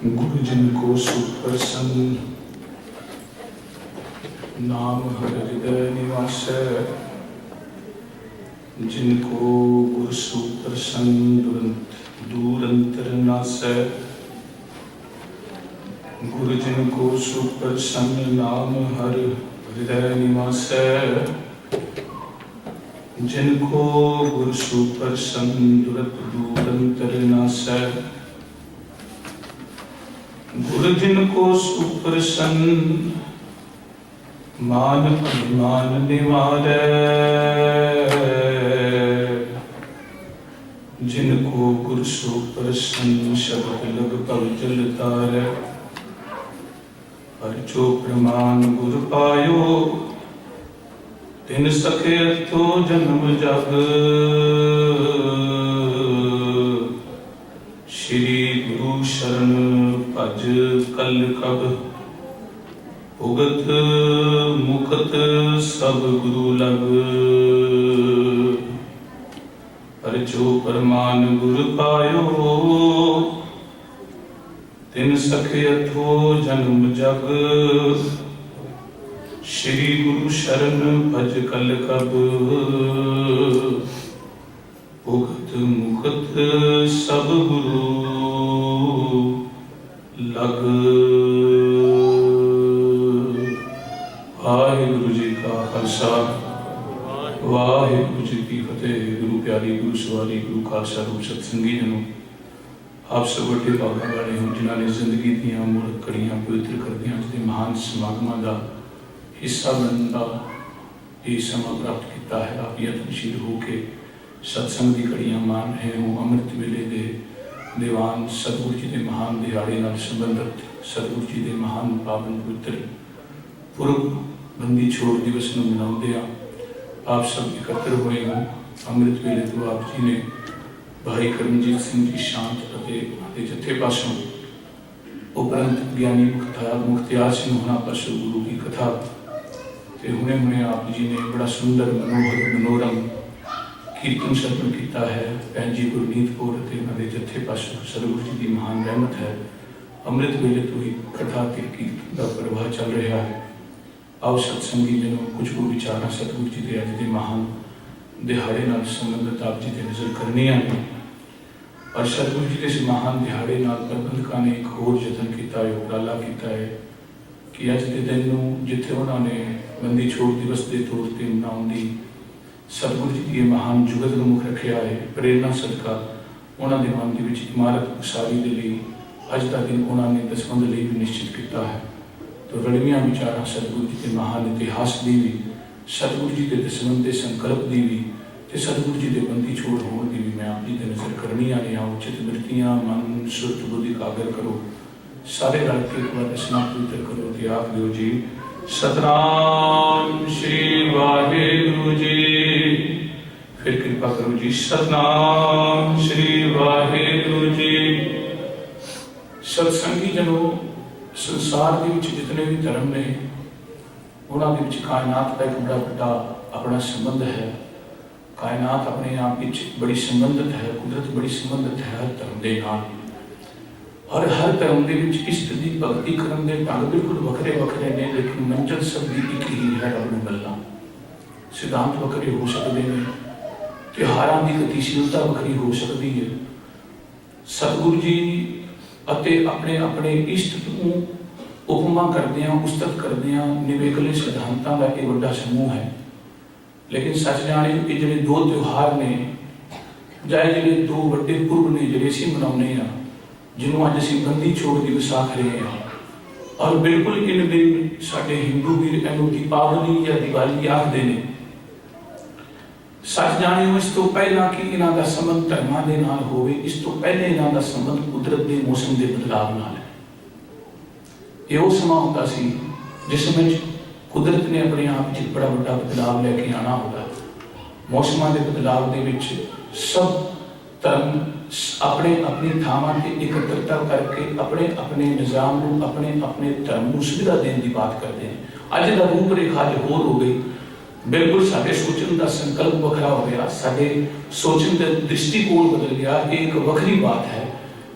गुरु जिनको सुप्रसन्न नाम हर हृदय निवास, जिनको गुरु सुप्रसन्न दूर अंतर नास। गुरु जिनको सुप्रसन्न नाम हर हृदय निवास, जिनको गुरु सुप्रसन्न दूर अंतर नास। गुरु जिनको सुप्रसन्न मान अभिमान निवारे, जिनको गुरु सुप्रसन्न शब्द लग पग जल तारे। पर जो प्रमाण गुरु पायो, तिन सके तो जन्म जग। श्री गुरु शरण भज कल कब, भुगत मुकत सब गुरु लग। पर जो परमान गुरु पायो, तिन सखे अथो जन्म जग। श्री गुरु शरण भज कल कब, भुगत मुकत सब गुरु लग। वाहिगुरु जी का खालसा, वाहिगुरु जी की फतेह। गुरु प्यारी, गुरु सवारी, गुरु खालसा रूप सत्संगी जनों, आप सब बड़े भागा वाले हो जिन्होंने जिंदगी दियां मुड़ कड़ियां पवित्र करदियां जिहदे महान समागमां दा हिस्सा बनने का ये समा प्राप्त किया है। आप यत्नशील होके सत्संग की कड़ियां मान रहे हो। अमृत वेले दे दीवान सतगुरु जी के महान दिहाड़े नाल संबंधित सतगुरु जी के महान पावन पवित्र पुरब बंदी छोड़ दिवस में मनाते हैं। आप सब एकत्र हुए हो। अमृत वेले तो आप जी ने भाई करमजीत सिंह जी शांत ਅਤੇ ਜਥੇ ਪਾਸੋਂ उपरंत ज्ञानी मुख्तियार सिंह होना पासों गुरु की कथा ते हुणे हुणे आप जी ने बड़ा सुंदर मनोहर मनोरम कीर्तन सर्पण किया है। भैन जी गुरमीत कौर ते उन्होंने जथे पासों सतगुरु जी की महान रहमत है। अमृत वेले तो ही कथा ते कीर्तन का प्रवाह चल रहा है। आओ सत्संगी जनों कुछ को विचार सतगुरु जी के अज के महान दिहाड़े नाल संबंधित आप जी के नजर करनी है। और सतगुरु जी के इस महान दिहाड़े नाल प्रबंधकों ने एक होर यतन किया है, उपराला किया है कि अज के दिन में जिथे उन्होंने बंदी छोड़ दिवस के तौर पर मनाने की सतगुरु जी की महान जुगत मुख रखा है। प्रेरणा सदका उन्होंने मन के इमारत उसारी के लिए अज का दिन उन्होंने दसवंध लिए भी निश्चित किया है। तो रलवियां विचार सतगुरु जी के महान इतिहास की भी, सतगुरु जी के दसवंध के संकल्प की भी, सतगुरु जी के बंदी छोड़ होने की भी मैं आप जी के नजर करनी आ रहा। उचित वृत्तियां मन सुरत बुद्धि कागर करो, सारे रल के एक बार रचना पवित्र करो। त्याग दो जी सतनाम श्री वाहिगुरु जी। फिर कृपा करो जी सतनाम श्री वाहिगुरु जी। सत्संगी जनों, संसार के विच जितने भी धर्म ने उन्होंने विच कायनात का एक बड़ा बड़ा अपना संबंध है। कायनात अपने आप में बड़ी संबंधित है, कुदरत बड़ी संबंधित है हर धर्म के नाल। और हर धर्म के इष्ट की भगती करने के ढंग बिल्कुल वखरे वखरे ने, लेकिन मंजिल सब की एक ही है। रब नूं मिलना सिद्धांत वखरे हो सकते हैं, त्योहारों की गतिशीलता वखरी हो सकती है। सतगुरु जी अते अपने अपने इष्ट को उपमा करदियां उस्तत करदियां निवेकले सिद्धांतों का एक बड़ा समूह है। लेकिन सच जाने कि जो दो त्यौहार ने जाए जो दो वड्डे पुरब ने जो असीं मनाउने आ, जिन्होंने अज असीं बंदी छोड़ दिवस आख रहे हैं। और बिल्कुल इन दिन साडे हिंदू भी इन्हूं दीपावली या दिवाली आखते हैं। सच जाने इस तो पहला कि इन्हां दा संबंध धर्मां दे नाल होवे, इस तो पहले इन्हां दा संबंध कुदरत के मौसम के बदलाव नाल है। ये वो समा होता सी जिसमें कुदरत ने अपने आप में बड़ा बड़ा बदलाव लेके आना होता है। मौसमों के बदलाव के विच सब धर्म अपने अपनी थावां ते एकत्रता करके अपने अपने निजाम को अपने अपने धर्म को सुविधा देने की बात करते हैं। अज का रूपरेखा अज होर हो गई। बिल्कुल साढ़े सोचने का संकल्प वखरा हो गया, साढ़े सोचने का दृष्टिकोण बदल गया। एक वखरी बात है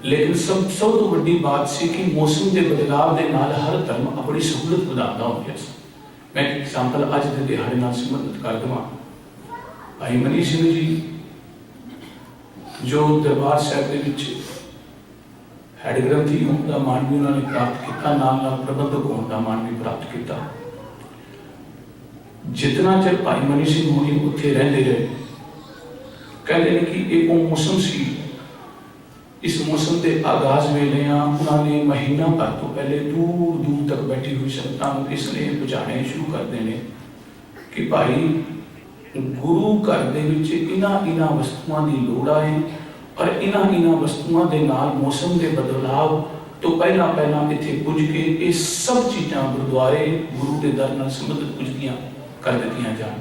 लेकिन सब तो वड्डी बात सी कि मौसम के बदलाव के नाल हर धर्म अपनी सहूलत बढ़ाता हो गया। मैं एक एग्जाम्पल अज के दिहाड़े नाल संबंधित कर देवां। भाई मनी सिंह जी जो दरबार साहब के विच हैड ग्रंथी होने का मान भी उन्होंने प्राप्त किया, नाल नाल प्रबंधक होने का मान भी प्राप्त किया। जितना चिर भाई मनी सिंह होनी उत्थे रहिंदे रहे, कहते हैं कि एक मौसम सी, इस मौसम के आगाज वेले उन्होंने महीना भर तो पहले दूर दूर तक बैठी हुई संगतां नूं इसलिए बुझाने शुरू कर देने कि भाई गुरु घर दे विच इन्हां वस्तुओं की लोड़ है और इन्हां वस्तुओं के नाल मौसम के बदलाव तो पहला इत्थे पुज के ये सब चीज़ां गुरुद्वारे गुरु के दर नाल संबंधित पुजदियां कर दित्तियां जान।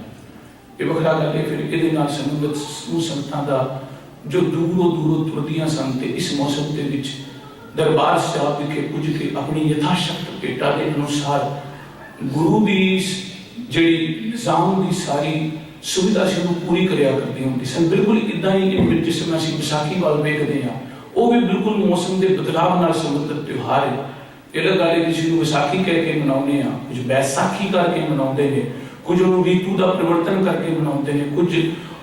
ये वखरा गल है फिर इहदे नाल संबंधित समूह संगतां दा जो दूरों तुरदियां सन ते इस मौसम के विच दरबार साहब विखे पुज के अपनी यथाशक्त भेटा के अनुसार गुरु की जिहड़ी निज़ाम की सारी सुविधा से पूरी करिया करती होंगी सन। बिल्कुल इदा ही जिसमें असीं विसाखी वाल वेखदे हां, वो भी बिल्कुल मौसम के बदलाव नाल संबंधित त्यौहार है। ये गल है किसी को विसाखी कह के मनाउने हैं, कुछ बैसाखी करके मनाते हैं, कुछ उन्होंने ऋतु का परिवर्तन करके मनाते हैं, कुछ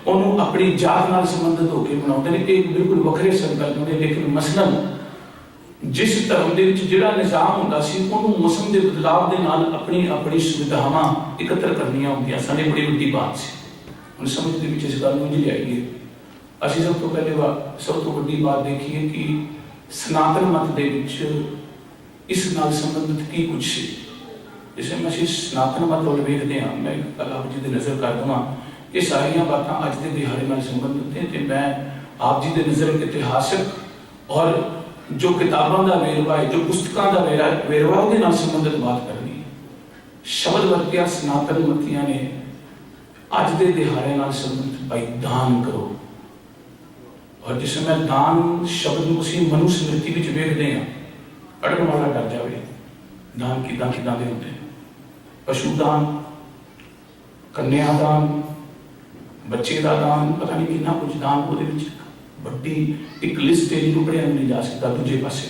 उन्होंने अपनी जात नाल संबंधित होकर मनाते हैं। एक बिल्कुल वखरे संकल्प ने, लेकिन मसलन जिस धर्म के जिहड़ा निज़ाम होंदा सी उन्होंने मौसम के बदलाव के नाल अपनी अपनी सुविधावां एकत्र करनियां होंदियां सन। बड़ी वड्डी बात सी। हुण समझ दे विच इस गल नूं जी लिआईए। असीं सब तो पहले सब तो वड्डी बात देखिए कि सनातन मत दे विच इस नाल संबंधित की कुछ सी। जिसे मैं सनातन मत वाल वेखदे हां, मैं गल आप जी की नज़र कर देवां, ये सारियां बातां अज के दिहाड़े नाल संबंधित हैं। तो मैं आप जी के नज़र इतिहासक और जो किताबों का वेरवा है, जो पुस्तकों का वेरवा उसके नाल संबंधित बात करनी है। शब्द वरतिया सनातन मतियां ने अज के दिहाड़े नाल संबंधित भाई दान करो, और जिस समय दान शब्द को असीं मनु स्मृति विच वेखदे हां, पढ़न वाला डर जाए। दान किदां किदां दे हुंदे, पशुदान, कन्यादान, बच्चे का दान, पता नहीं कितना कुछ दान वो बड़ी एक लिस्ट है जिन्होंने पढ़िया नहीं जा सकता। दूजे पासे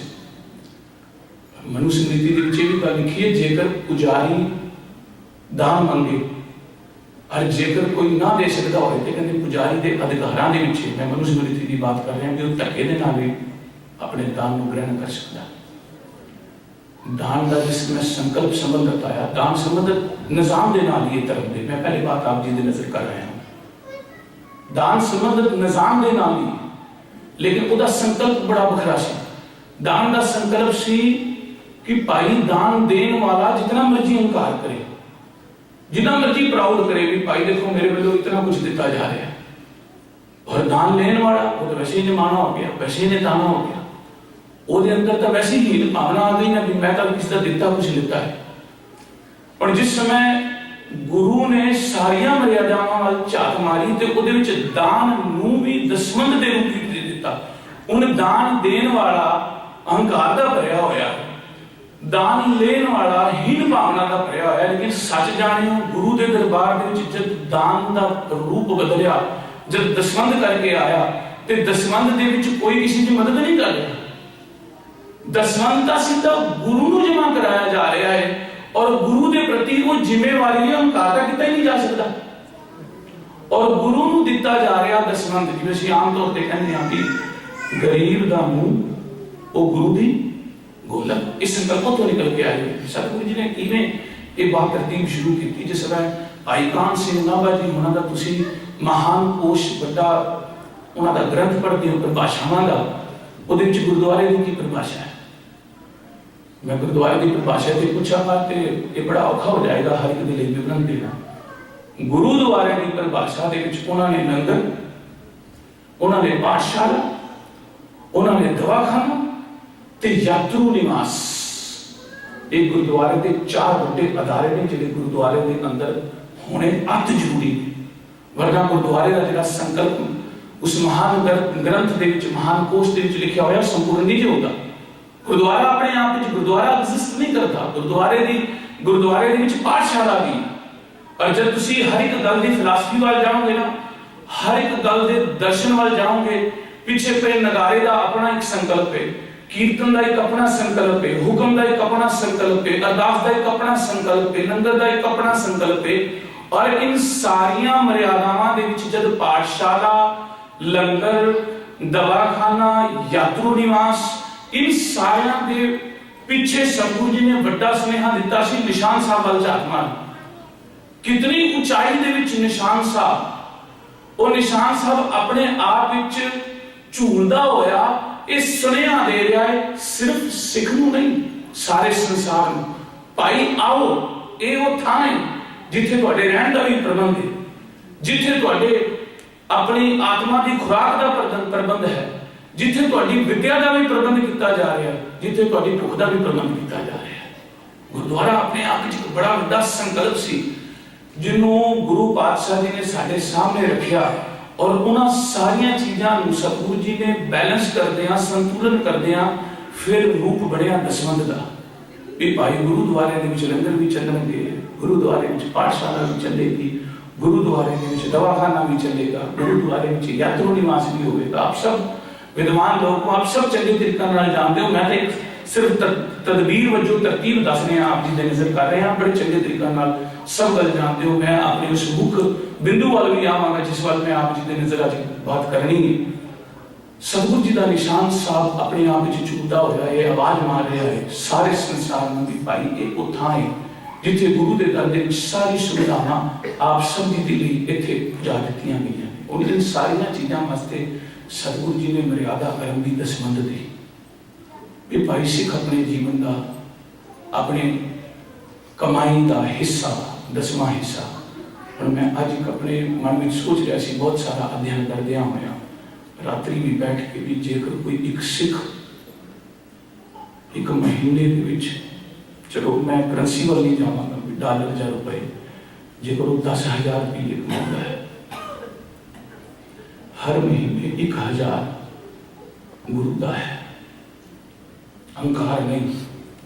मनु स्मृति के भी गल लिखी है, जेकर पुजारी दान मंगे और जेकर कोई ना दे सकता हो तो कहते पुजारी के अधिकारां दे विच, मैं मनु स्मृति की बात कर रहा कि वो धक्के दे नाल अपने दान को ग्रहण कर सकता। दान का जिसमें संकल्प संबंधित आया, दान संबंधित निजाम के नाल ये धर्म दे, मैं पहले बात आप जी की नजर कर रहा हूं। दान संबंधित निजाम के नाल ही, लेकिन उसका संकल्प बड़ा बखरा सी। दान का संकल्प सी कि भाई दान देने वाला जितना मर्जी अहंकार करे, जितना मर्जी प्राउड करे भी भाई देखो मेरे वालों इतना कुछ दिता जा रहा है, और दान लेने वाला वो तो वैसे ही निमाना हो गया, वैसे ही निताना हो गया, ਉਹਦੇ अंदर तो वैसे ही भावना आ गई ना कि मैं तो किसी का दिता कुछ लेता है। और जिस समय गुरु ने सारिया मर्यादावां वाल झात मारी तो ਉਹਦੇ ਵਿੱਚ दान ਨੂੰ भी दसवंध ਦੇ रूप ਵਿੱਚ ਦੇ ਦਿੱਤਾ। ਹੁਣ दान देने वाला अहंकार ਦਾ ਭਰਿਆ ਹੋਇਆ, दान लेने वाला हीन भावना ਦਾ ਭਰਿਆ ਹੋਇਆ। लेकिन सच जानियो गुरु के दरबार ਦੇ ਵਿੱਚ जब दान ਦਾ रूप बदलिया, जब दसवंध करके आया तो दसवंध ਦੇ ਵਿੱਚ कोई किसी की मदद नहीं कर रहा, दसवंध का सीधा गुरु को जमा कराया जा रहा है, और गुरु के प्रति वो जिम्मेवारी अहंकार का किया ही नहीं जा सकता, और गुरु को दिता जा रहा दसवंध। जिवें आमतौर पर कहते हैं कि गरीब का मुंह वो गुरु की गोलक, इस संकल्पों तो निकल के आए। सतगुरु जी ने किवें ये बात तरतीब शुरू की, जिस समय भाई कान सिंह नाभा जी उन्होंने तुसीं महान कोश बड़ा उन्होंने ग्रंथ पढ़ते हो परिभाषावां का, वो गुरुद्वारे की परिभाषा है। मैं गुरुद्वारे की परिभाषा से पूछागा तो ये बड़ा औखा हो जाएगा हर एक के लिए विवरण देना। गुरुद्वारे की परिभाषा के उन्होंने लंगर, उन्होंने पाठशाला, उन्होंने दवाखाना ते यात्रु निवास, एक गुरुद्वारे के चार बड़े अदारे ने जिहड़े गुरुद्वारे के अंदर होने अत जरूरी, वरना गुरुद्वारे का जिहड़ा संकल्प उस महान ग्रंथ के महान कोश के लिखा होया संपूर्ण नहीं होता। गुरुद्वारा अपने आप में गुरुद्वारा एग्जिस्ट नहीं करता, गुरुद्वारे के पाठशाला भी। और जब तुसी हर एक गल की फिलासफी वाल जाओगे ना, हर एक गल के दर्शन वाल जाओगे पिछे पे नगारे का अपना एक संकल्प है, कीर्तन का एक अपना संकल्प है, हुक्म का एक अपना संकल्प है, अरदास का एक अपना संकल्प है, लंगर का एक अपना संकल्प है। और इन सारिया मर्यादावां दे विच जद पाठशाला, लंगर, दवाखाना, यात्रु निवास, इन सारिया दे पिछे सतगुरु जी ने बड़ा स्नेहा दिता सी निशान साहब वाल झात मार। कितनी ऊंचाई दे विच निशान साहब, वो निशान साहब अपने आप विच झूलदा होया ये सुनेहा दे रहा है सिर्फ सिख नूं नहीं, सारे संसार नूं। भाई आओ, ये वो थां है जिथे तुहाडे रहण दा भी प्रबंध है, जिथे तुहाडे अपनी आत्मा की खुराक का प्रबंध है, जिथे तुहाडी विद्या का भी प्रबंध किया जा रहा है, जिथे तुहाडी भुख का भी प्रबंध किया जा रहा है। गुरुद्वारा अपने आप में एक बड़ा वड्डा संकल्प सी जिन्हों गुरु पातशाह जी ने साडे सामने रखिया और उन्हां सारियां चीज़ां नूं सतगुरु जी ने बैलेंस करदियां, संतुलन करदियां फिर रूप बनिया दसवंध दा। भी भाई गुरुद्वारे दे विच लंगर भी चलणगे, गुरुद्वारे विच पाठशाला भी चलेगी, गुरुद्वारे दे विच दवाखाना भी चलेगा, गुरुद्वारे विच यात्रु निवास भी होगा। आप सब विद्वान लोग को आप सब चंगे तरीके नाल जानते हो, मैं तो सिर्फ तदबीर वजों तरतीब दसने आप जी दे नजर कर रहे हैं, बड़े चंगे तरीके नाल सब गल जानते हो। मैं अपने उस मुख बिंदु वाल भी आवांगा जिस वाल मैं आप जी दे नजर आज बात करनी है। सतगुरु जी का निशान साहब अपने आप में झूलता होया है, आवाज मार रहा है सारे संसार में भी भाई एक उत्थां है जिथे गुरु के दर दे सारी सुविधावां आप सब जी लई इत्थे पुजा दित्तियां गईयां ने। और इन सारियां चीज़ां वास्ते सतगुरु जी ने मर्यादा आरंभी दसवंध दी भी भाई सिख अपने जीवन का अपने कमाई का हिस्सा, दसवां हिस्सा। और मैं अज अपने मन में सोच रहा सी, बहुत सारा अध्ययन करदिया होया रात्रि भी बैठ के भी, जेकर कोई एक सिख एक महीने के विच, चलो मैं करंसी वाल नहीं जावांगा भी डॉलर या रुपए, जेकर वो 10,000 रुपये कमाता है हर महीने 1,000 गुरु का है, अहंकार नहीं,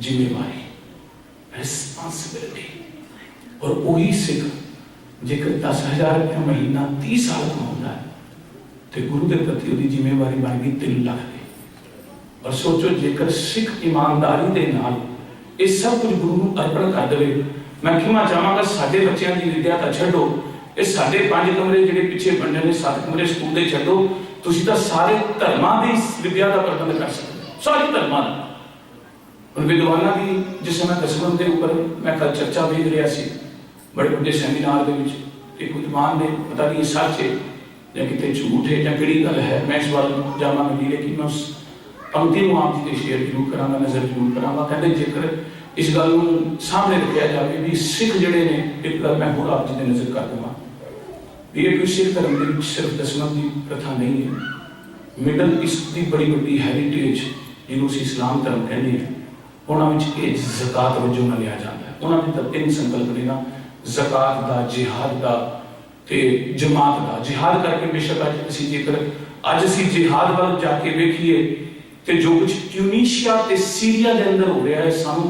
जिम्मेवारी, रिस्पॉन्सिबिलिटी। और वही सिख जेकर 10,000 रुपया महीना 30 साल कमाता है तो गुरु के प्रति उसकी जिम्मेवारी बन गई 3 लाख की। और सोचो जेकर सिख ईमानदारी के नाल ये सब कुछ गुरु को अर्पण कर दे। मैं क्षमा चाहांगा साडे बच्चों की विद्या तो छड्डो, ये साडे 5 कमरे जिहड़े पिछे बने ने 7 कमरे स्कूल के छड्डो, तुसीं तां सारे धर्मां की विद्या का प्रबंध कर सकते हो, सारे धर्मां दा। और विद्वाना की जिस समय दसवंध के ऊपर मैं कल चर्चा देख रहा सी बड़े बड़े सैमीनार के विच, एक विद्वान ने पता नहीं सच है या कितने झूठ है या किहड़ी गल है, मैं इस बार जावांगा नहीं, लेकिन मैं उस पंक्ति को आप जी शेयर जरूर करांगा, नज़र जरूर करांगा। कहते जेकर इस गल को सामने रखा जाए भी सिख जिहड़े ने, एक गल मैं होर आप जी दे नज़र कर देवां भी ये कोई सिख धर्म के विच सिर्फ दसवंध की प्रथा नहीं है। मिडल ईस्ट की बड़ी बड़ी हैरीटेज जिन्होंं असीं इस्लाम धर्म कहते हैं, उन्होंने ज़कात वजों ना लिया जाता है। उन्होंने तो 3 संकल्प ने ना, ज़कात का, जिहाद का ते जमात का। जिहाद करके बेशक अज असीं जेकर अज असीं जिहाद वाल जाके वेखीए तो जो कुछ ट्यूनीशिया ते सीरिया के अंदर हो रहा है, सानू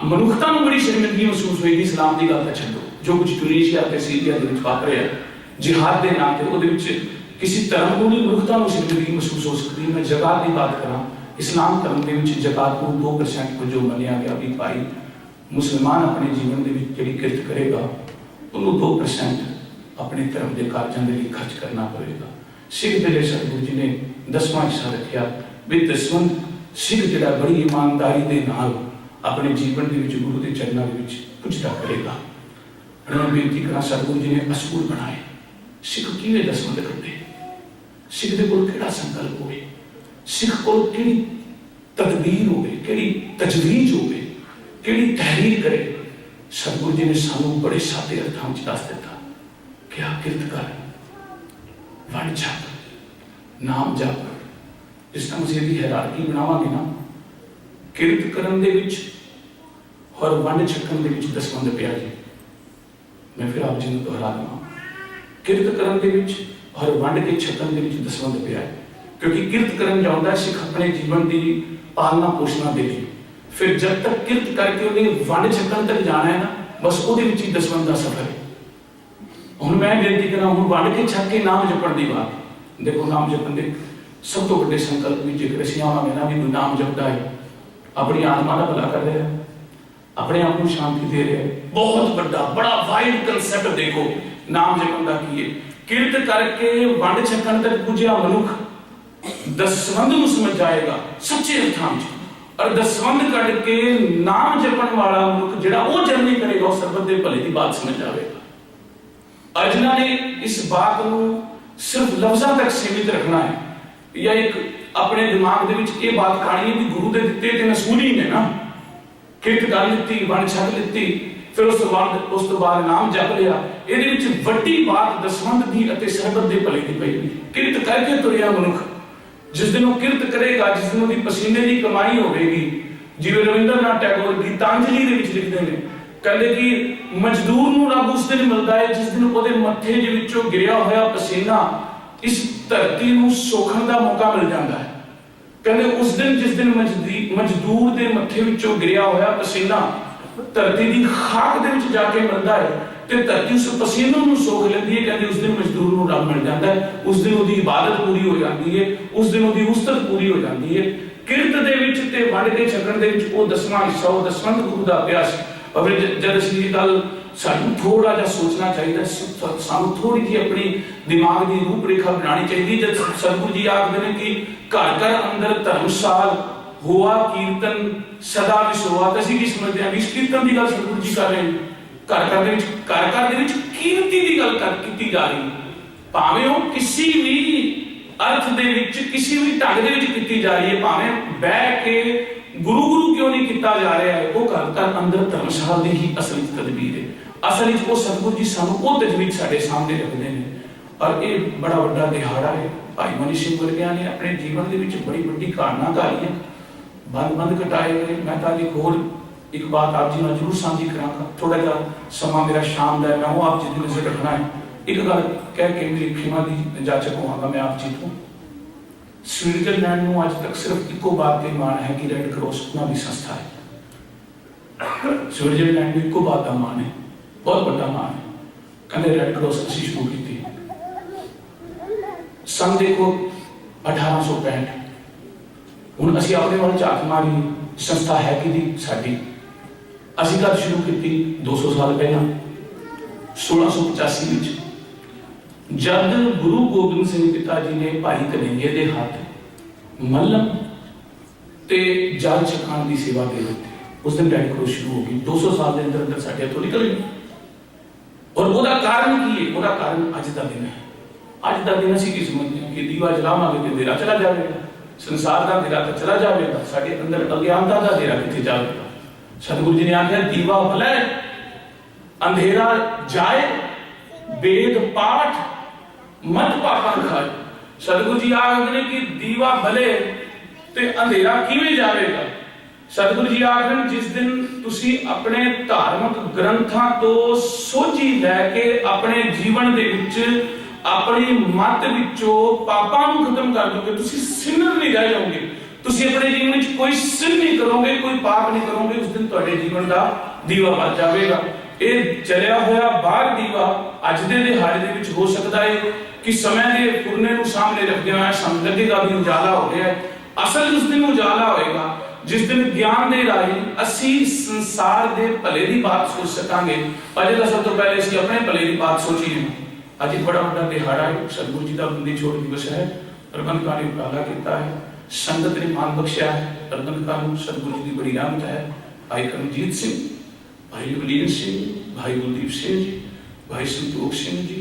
मनुखता को बड़ी शर्मिंदगी महसूस होगी। इस्लाम की गल तो छड्डो, जो कुछ ट्यूनीशिया ते सीरिया के विच वापर रहा है जिहाद के नाम से, वो किसी धर्म को नहीं मनुखता को शर्मिंदगी महसूस हो सकती। मैं ज़कात की बात करा, इस्लाम धर्म के ज़कात को 2% वजों मनिया गया भी भाई मुसलमान अपने जीवन के जी किरत करेगा उन्होंने 2% अपने धर्म के कार्यों के लिए खर्च करना पड़ेगा। सिख के लिए सतगुरु जी ने 10वां हिस्सा रखा भी दसवंध सिख जिहड़ा बड़ी ईमानदारी के नाल अपने जीवन के गुरु के चरणों के पुजदा करेगा। मैं बेनती करा सतगुरु जी ने असूल बनाए, सिख किवें दसवंध करते, सिख दे कोल किहड़ा संकल्प होवे, सिख को किहड़ी तदबीर होवे, किहड़ी तजवीज होवे, किहड़ी तहरीर करे। सतगुरु जी ने सानू बड़े सादे अर्थां च दस दिता, क्या किरत कर, वंड छक, नाम जप। जिस तरह असीं इहदी हायरार्की बनावांगे ना, किरत करन दे विच और वंड छकन दे विच दसवंध पिया जी। मैं फिर आप जी नूं दोहरा देवां, किरत करन दे विच और वंड के छकन दे विच दसवंध पिया है। क्योंकि किरत करन जांदा सिख अपने जीवन की पालना पोषणा दे लई, फिर जब तक किरत करके उन्हें वंड छकन तक जाना है ना, बस वो दसवंध का सफर है। हुण मैं बेनती करा, हुण वंड के छक के नाम जपण की बात देखो, नाम जपण के सब तो बड़े संकल्प भी जेकर असीं आवांगे ना भी कोई नाम जपदा है, अपनी आत्मा का भला कर रहा है, अपने आप को शांति दे रहा है। बहुत बड़ा बड़ा वाइड कंसेप्ट देखो नाम जपण दा की है। किरत करके वंड छकण तक पुजया मनुख दसवंध नूं समझ जाएगा सच्चे अर्थां विच, और दसवंध कढ के नाम जपण वाला मनुख जिहड़ा वो जर्नी करेगा वो सरबत दे भले की बात समझ जाएगा। और जिन्हां ने इस बात नूं सिर्फ लफ्जां तक सीमित रखना है या एक अपने दिमाग दे विच ये बात खानी है भी गुरु दे दित्ते ते नसूल ही ने ना, किरत कर लित्ती वंड छक लित्ती फिर उस तो बाद नाम जप लिया, ਇਹਦੇ ਵਿੱਚ ਵੱਡੀ ਬਾਤ ਦਸਵੰਧ ਦੀ ਅਤੇ ਸਰਬਤ ਦੇ ਭਲੇ ਦੀ ਪਈ। ਕਿਰਤ ਕਰਕੇ ਤੁਰਿਆ ਮਨੁੱਖ, ਜਿਸ ਦਿਨ ਉਹ ਕਿਰਤ ਕਰੇਗਾ, ਜਿਸ ਦਿਨ ਉਹਦੀ ਪਸੀਨੇ ਦੀ ਕਮਾਈ ਹੋਵੇਗੀ, ਜਿਵੇਂ ਰਵਿੰਦਰਨਾਥ ਟੈਗੋਰ ਗੀਤਾਂਜਲੀ ਦੇ ਵਿੱਚ ਲਿਖਦੇ ਨੇ, ਕਹਿੰਦੇ ਕਿ ਮਜ਼ਦੂਰ ਨੂੰ ਰੱਬ ਉਸ ਦਿਨ ਮਿਲਦਾ ਹੈ ਜਿਸ ਦਿਨ ਉਹਦੇ ਮੱਥੇ ਦੇ ਵਿੱਚੋਂ ਗਿਰਿਆ ਹੋਇਆ ਪਸੀਨਾ ਇਸ ਧਰਤੀ ਨੂੰ ਸੋਖਣ ਦਾ ਮੌਕਾ ਮਿਲ ਜਾਂਦਾ ਹੈ। ਕਹਿੰਦੇ ਉਸ ਦਿਨ ਜਿਸ ਦਿਨ ਮਜ਼ਦੂਰ ਦੇ ਮੱਥੇ ਵਿੱਚੋਂ ਗਿਰਿਆ ਹੋਇਆ ਪਸੀਨਾ ਧਰਤੀ ਦੀ ਖਾਕ ਦੇ ਵਿੱਚ ਜਾ ਕੇ ਮਿਲਦਾ ਹੈ ਤੇ ਧਰਤੀ ਉਸ ਪਸੀਨੇ ਨੂੰ ਸੋਖ ਲੈਂਦੀ ਹੈ। ਕਹਿੰਦੇ ਉਸ ਦਿਨ ਮਜ਼ਦੂਰ ਨੂੰ ਰੱਬ ਮਿਲ ਜਾਂਦਾ ਹੈ, ਉਸ ਦਿਨ ਉਹਦੀ ਇਬਾਦਤ ਪੂਰੀ ਹੋ ਜਾਂਦੀ ਹੈ, ਉਸ ਦਿਨ ਉਹਦੀ ਉਸਤਤ ਪੂਰੀ ਹੋ ਜਾਂਦੀ ਹੈ। ਕਿਰਤ ਦੇ ਵਿੱਚ ਤੇ ਵੰਡ ਕੇ ਛਕਣ ਦੇ ਵਿੱਚ ਉਹ ਦਸਵਾਂ ਹਿੱਸਾ, ਉਹ ਦਸਵੰਧ ਗੁਰੂ ਦਾ ਅਭਿਆਸ। ਅਗਰ ਜਦ ਅਸੀਂ ਇਹ ਗੱਲ ਸਾਨੂੰ ਥੋੜਾ ਜਿਹਾ ਸੋਚਣਾ ਚਾਹੀਦਾ, ਸਾਨੂੰ ਥੋੜੀ ਜਿਹੀ ਆਪਣੀ ਦਿਮਾਗ ਦੀ ਰੂਪਰੇਖਾ ਬਣਾਉਣੀ ਚਾਹੀਦੀ। ਜਦ ਸਤਿਗੁਰੂ ਜੀ ਆਖਦੇ ਨੇ ਕਿ ਘਰ ਘਰ ਅੰਦਰ ਧਰਮਸਾਲ ਹੋਆ ਕੀਰਤਨ ਸਦਾ ਵਿਸੋਆ, ਤਾਂ ਅਸੀਂ ਕੀ ਸਮਝਦੇ ਹਾਂ? ਵਿਸ਼ ਕੀਰਤਨ ਦੀ ਗੱਲ ਸਤਿਗੁਰੂ ਜੀ ਕਰ ਰਹੇ ਨੇ। ਘਰ ਘਰ ਦੇ ਵਿੱਚ ਕੀਰਤੀ ਦੀ ਗੱਲ ਕੀਤੀ ਜਾ ਰਹੀ, ਭਾਵੇਂ ਉਹ ਕਿਸੇ ਵੀ ਅਰਥ ਦੇ ਵਿੱਚ ਕਿਸੇ ਵੀ ਢੰਗ ਦੇ ਵਿੱਚ ਕੀਤੀ ਜਾ ਰਹੀ ਹੈ, ਭਾਵੇਂ ਬਹਿ ਕੇ ਗੁਰੂ ਕਿਉਂ ਨਹੀਂ ਕੀਤਾ ਜਾ ਰਿਹਾ ਹੈ, ਉਹ ਘਰ ਘਰ ਅੰਦਰ ਧਰਮਸ਼ਾਲ ਦੀ ਹੀ ਅਸਲ ਵਿੱਚ ਤਦਬੀਰ ਹੈ। ਅਸਲ ਵਿੱਚ ਉਹ ਸਤਿਗੁਰੂ ਜੀ ਸਾਨੂੰ ਉਹ ਤਜਵੀਜ਼ ਸਾਡੇ ਸਾਹਮਣੇ ਰੱਖਦੇ ਨੇ। ਔਰ ਇਹ ਬੜਾ ਵੱਡਾ ਦਿਹਾੜਾ ਹੈ। ਭਾਈ ਮਨੀ ਸਿੰਘ ਵਰਗਿਆਂ ਨੇ ਆਪਣੇ ਜੀਵਨ ਦੇ ਵਿੱਚ ਬੜੀ ਵੱਡੀ ਕਾਰਨਾਂ ਘਾਲੀ ਹੈ, ਬੰਦ ਘਟਾਏ ਹੋਏ। ਮੈਂ ਤਾਂ ਇੱਕ ਬਾਤ ਆਪ ਜੀ ਨਾਲ ਜ਼ਰੂਰ ਸਾਂਝੀ ਕਰਾਂਗਾ। ਥੋੜਾ ਜਿਹਾ ਸਮਾਂ ਮੇਰਾ ਸ਼ਾਮ ਦਾ ਹੈ, ਮੈਂ ਉਹ ਆਪ ਜੀ ਦੀ ਨਜ਼ਰ ਰੱਖਣਾ ਹੈ। ਇੱਕ ਗੱਲ ਕਹਿ ਕੇ ਮੇਰੀ ਖਿਮਾ ਦੀ ਇਜਾਜ਼ਤ ਹੋਵਾਂਗਾ ਮੈਂ ਆਪ ਜੀ ਤੋਂ। स्विट्जरलैंड में आज तक सिर्फ इको बात का मान है कि रेड क्रॉस ना भी संस्था है। स्विट्जरलैंड में इको बात का मान है, बहुत बड़ा मान है। कहते रेड क्रॉस असी शुरू की सन देखो 1865। हुण असी अपने वाल झाक मारी, संस्था है कि साडी असी कद शुरू की 200 साल पहला 1685 में, जब गुरु गोबिंद सिंह पिता जी ने भाई कन्हैया के हाथ मलम ते जल छकाण की सेवा दे दी, उस दिन रेड क्रॉस शुरू हो गई। 200 साल के अंदर अंदर साढ़े हथों निकल गई। और उसका कारण की है? उसका कारण अज का दिन है। अज का दिन असीं की समझते हैं कि दीवा जलावांगे तो अंधेरा चला जाएगा, संसार का अंधेरा तो चला जाएगा, साडे अंदर अज्ञानता का अंधेरा कितने जाएगा। सतगुरु जी ने आख्या दीवा भले अंधेरा जाए, वेद पाठ मत पापा खाए। सतगुरु जी आखते हैं कि दीवा भले ते अंधेरा किवें जाएगा। सतगुरु जी आखते हैं जिस दिन तुसी अपने धार्मिक ग्रंथां तो सोझी लैके अपने जीवन दे विच अपनी मत विचों पापां नूं खत्म कर दोगे, तुसी सिनर नहीं रह जाओगे, तुसी अपने जीवन में कोई सिन नहीं करोगे, कोई पाप नहीं करोगे, उस दिन तुहाडे जीवन का दीवा बच जाएगा। ये चलिया होया बाहर दीवा अज दे दिहाड़े दे विच हो सकता है कि समय के फुरने को सामने रखते हुए सानू लगेगा भी उजाला हो गया है। असल उस दिन उजाला होएगा जिस दिन ज्ञान दे राही असी संसार दे भले की बात सोच सकांगे। अजे तो सब तो पहले असी अपने भले की बात सोचीए। अज एक बड़ा बड़ा दिहाड़ा है, सतगुरु जी का बंदी छोड़ दिवस है। प्रबंधकार ने उपराला किया है, संगत ने मान बख्शिया है। प्रबंधकार को सतगुरु जी की बड़ी रहमत है। भाई करमजीत सिंह, भाई लवलीन सिंह, भाई कुलदीप सिंह जी, भाई संतोख सिंह जी,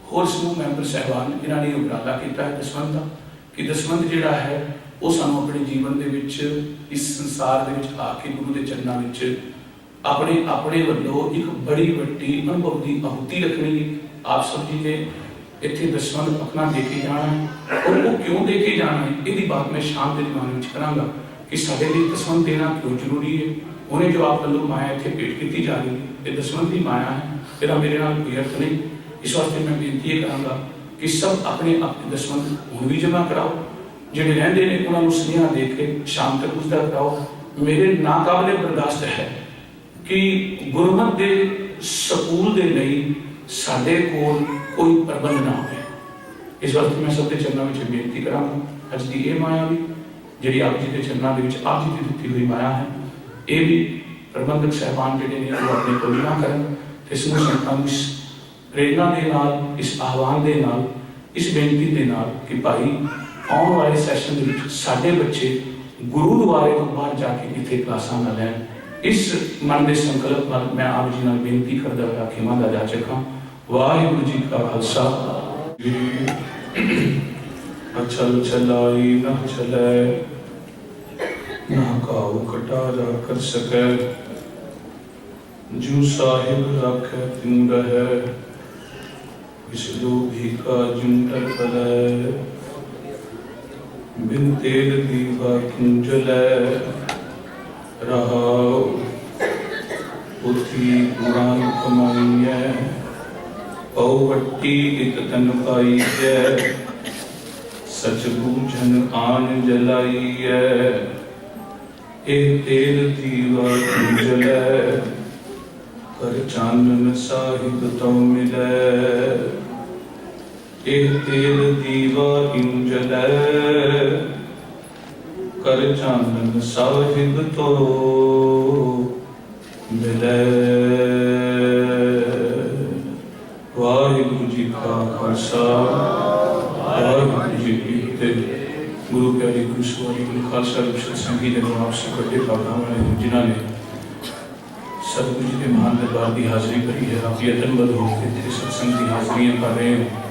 होर समूह मैंबर साहबान, इन्होंने उपराला किया है दसवंध का कि दसवंध जिहड़ा है वो सानू अपने जीवन दे विच इस संसार दे विच आके गुरु के चरणों विच अपने अपने वल्लों एक बड़ी वड्डी अनुभव की आहुति रखनी है। आप सब जी ने इत्थे दसवंध अपना दे के जाना है और वो क्यों दे के जाना है, यही बात मैं शाम के दिमाग में करांगा कि साडे लिए दसवंध देना क्यों जरूरी है। उन्हें जो आप वल्लों माया इत्थे भेंट की जा रही है, ये दसवंध की माया है, तेरा मेरे नाल कोई अर्थ नहीं। इस वास्ते मैं बेनती ये करांगा कि सब अपने अपने दसवंध हुण भी जमा कराओ, जिहड़े रहिंदे ने उन्हां नूं सुनेहा दे के शाम तक उसदा कराओ। मेरे नाकाबले बर्दाश्त है कि गुरमत दे सकूल दे लई साडे कोल कोई प्रबंध ना होवे। इस वास्ते मैं सब दे चरणों विच बेनती करांगा अज की ये माया भी जी आप जी के चरणों के आप जी की दिती हुई माया है, ये भी प्रबंधक साहबान जोड़े ने अपनी कबूला करन ते समूह संगतां नूं इस प्रेरणा के नाल, इस आह्वान के नाल, इस बेनती के नाल कि भाई आने वाले सैशन में साडे बच्चे गुरुद्वारे तो बाहर जाके इत्थे क्लासां ना लैन, इस मन के संकल्प नाल मैं आप जी नाल बेनती करदा हुआ खिमा दा जाचक हां। वाहिगुरू जी का खालसा। अचल चलाई न चलै, ना काऊ कटारा कर सकै, जो साहिब राखै तिन रहै, इस लोभी का जुंटल पलै, बिन तेल दीवा क्यों जलै, रहाओ पुथी पुराण कमाइए, पौवट्टी इत तन पाइए, सच बूझन आन जलाइए, ए तेल दीवा क्यों जलै, कर चानन साहिब तो मिलै, ए तेल दीवा क्यों जलै, कर चानन साहिब तो मिलै। वाहिगुरू जी का खालसा, वाहिगुरू जी की फतेह। गुरु प्यारे गुरु सवारी गुरु खालसा रूप सत्संगी जन आप सब कटे भागा वाले जिन्होंने सतगुरु जी के महान दरबार की हाजिरी करी है, आप यतनबद्ध होकर थे सत्संग की हाजिरियां कर रहे हैं।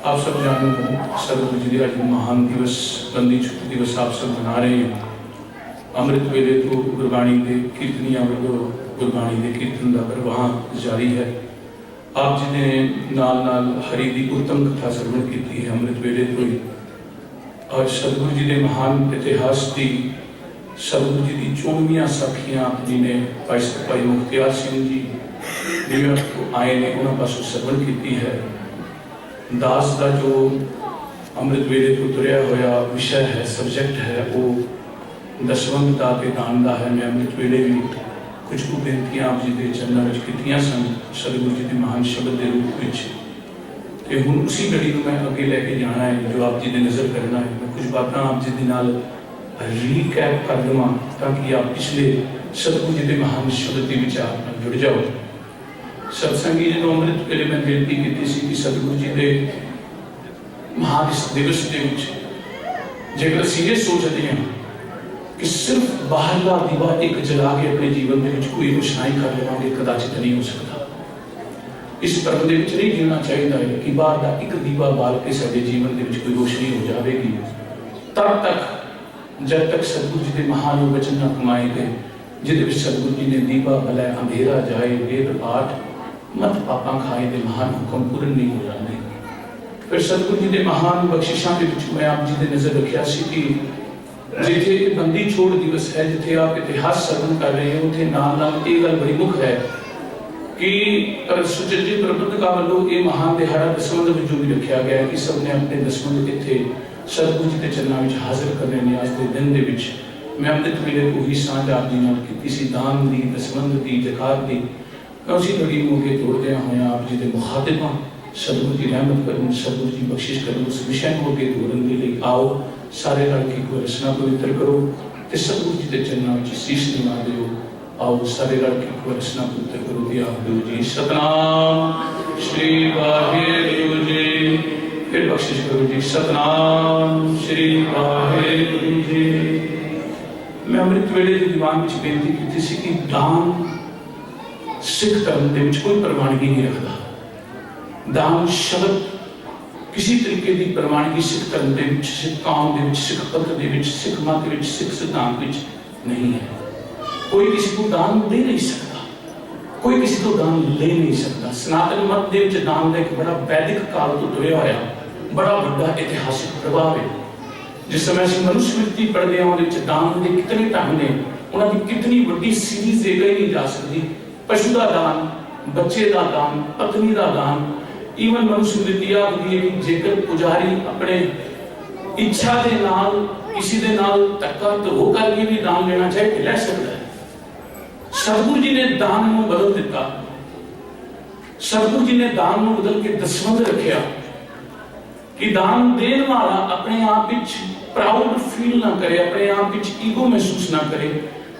आप सब जानते हो सतगुरु जी के आज महान दिवस, बंदी छुट्टी दिवस आप सब मना रहे हैं। अमृत वेले तो गुरबाणी के कीर्तनियां वालों गुरबाणी के कीर्तन का प्रवाह जारी है। आप जी ने नाल नाल हरि की उत्तम कथा श्रवण की है अमृत वेले तो ही, और सतगुरु जी के महान इतिहास की सतगुरु जी की 94 साखियां आप जी ने भाई मुख्तियार सिंह जी न्यूयॉर्क को आए ने उन्होंने पासों श्रवण की है। दास का जो अमृत वेले तो तुरया होया विषय है, सब्जेक्ट है, वो दसवंध का ते दान का है। मैं अमृत वेले भी कुछ को बेनतियां आप जी के चरणों में कीतियां सन सतगुरु जी के महान शब्द के रूप में, हुण उसी घड़ी को मैं अगे लैके जाना है जो आप जी ने नज़र करना है। मैं कुछ बातें आप जी के नाल रीकैप कर देवां ताकि आप पिछले सतगुरु जी के महान शब्द के विचार में जुड़ जाओ। सत्संगी जो अमृत वेले मैं बेनती की सी कि सतगुरु जी के महान इस दिवस के जेकर असीं ये सोचते हैं कि सिर्फ बाहरला दीवा एक जला के अपने जीवन में कोई रोशनाई कर लेवांगे, कदाचित नहीं हो सकता। इस धर्म के नहीं जीना चाहिए कि बाहर का एक दीवा बाल के साडे जीवन के कोई रोशनी हो जाएगी, तब तक जब तक सतगुरु जी के महान वचन न कमाए गए जिहदे सतगुरु जी ने दीवा भलै अंधेरा जाए वेद पाठ मत पापा खाए के महान हुक्म पूर्ण नहीं हो जाते। फिर सतगुरु जी के महान बख्शिशों के विच मैं आप जी ने नजर रखिया सी कि जिथे बंदी छोड़ दिवस है, जिथे आप इतिहास श्रवण कर रहे हैं, उथे नाल नाल ये गल बड़ी मुख है कि सुचेत प्रबंधक वालों ये महान दिहाड़ा दसवंध में भी रखा गया है कि सबने अपने दसवंध इत्थे सतगुरु जी के चरणों में हाजिर करने ने। आज के दिन दे विच मैं अमृत वेले को ही सांझ आप जी नाल कीती सी, दान दी, दसवंध दी, जकात दी। मैं उसी घड़ी को अगे तोड़दे होया आप जी के मुखातिब हां। सतगुरु जी रहमत करन, सतगुरु जी बख्शिश करन, उस विषय को अगे तोड़न के लिए आओ सारे रल के कोई रचना पवित्र करो ते सतगुरु जी के चरणों में शीश निवा दिओ। आओ सारे रल के कोई रचना पवित्र करो दी आप दो जी। सतनाम श्री वाहिगुरु जी। फिर बख्शिश करो जी। सतनाम श्री वाहिगुरु जी। मैं अमृत वेले के दीवान में बेनती की थी कि दान सिख धर्म के कोई प्रवानगी नहीं रखता। दान शब्द किसी तरीके की प्रवानगी सिख धर्म के सिख कौम के सिख पंथ के सिख मत के सिख सिद्धांत नहीं है। कोई किसी को दान दे नहीं सकता, कोई किसी को दान ले नहीं सकता। सनातन मत के दान का एक बड़ा वैदिक काल तो तुरया होया बड़ा बड़ा इतिहासिक प्रभाव है। जिस समय असं मनुस्मृति पढ़ते हैं उहदे विच दान के कितने ढंग ने, उन्होंने कितनी बड़ी सीरीज दे गई नहीं जा सकती। पशु का दान, बच्चे का दान, पत्नी का दान, ईवन मनुस्मृति आखदी है कि जेकर पुजारी अपने इच्छा के नाल किसी दे नाल धक्का धो करके भी दान लेना चाहे तो ले सकता है। सतगुरु जी ने दान को बदल दिता। सतगुरु जी ने दान को बदल के दसवंध रखा। कि दान देने वाला अपने आप विच प्राउड फील ना करे, अपने आप विच ईगो महसूस ना करे,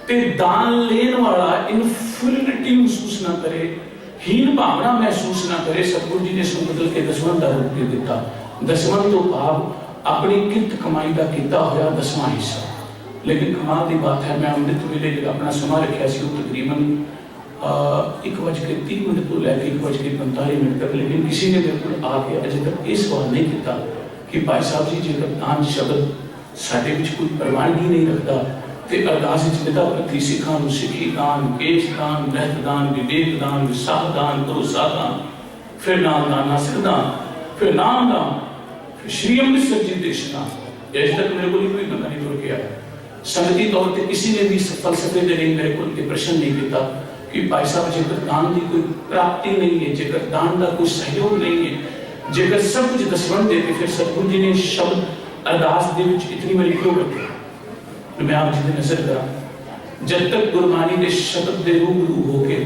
ते दान लेने वाला इनफीरियरिटी महसूस ना करे, हीन भावना महसूस ना करे। सतगुरु जी ने इसको बदल के दसवां का रूप दे दिता। दसवां तो भाव अपनी किरत कमाई का किया होया दसवां हिस्सा। लेकिन कमाल की बात है, मैं अमृत वेले जो अपना समा रखा सी तकरीबन 1:30 तो लैके 1:45 तक, लेकिन किसी ने मेरे को आके अजे तक ये सवाल नहीं किया कि भाई साहब जी जेकर दान शब्द साडे विच कोई प्रवानगी नहीं रखता तो अरदास निता प्रति सिखा सिखी दान, केश दान, रहत दान, विवेक दान, विसाह दान, भरोसा दान, फिर नाम दान, नासिक दान, फिर नाम दान, फिर श्री अमृतसर जी देशना। अजे तक मेरे को कोई बंदा नहीं जुड़ के आया। संगति तौर पर किसी ने भी फलसफे के लिए मेरे को प्रश्न नहीं किया कि भाई साहब जेकर दान की कोई प्राप्ति नहीं है, जेकर दान का कोई सहयोग नहीं है, जेकर सब कुछ दसवंध दे के फिर सतगुरु जी ने शब्द अरदास दे विच इतनी बारी क्यों रखे। मैं आप जी की नजर करा, जब तक गुरबाणी के शब्द के रूबरू होके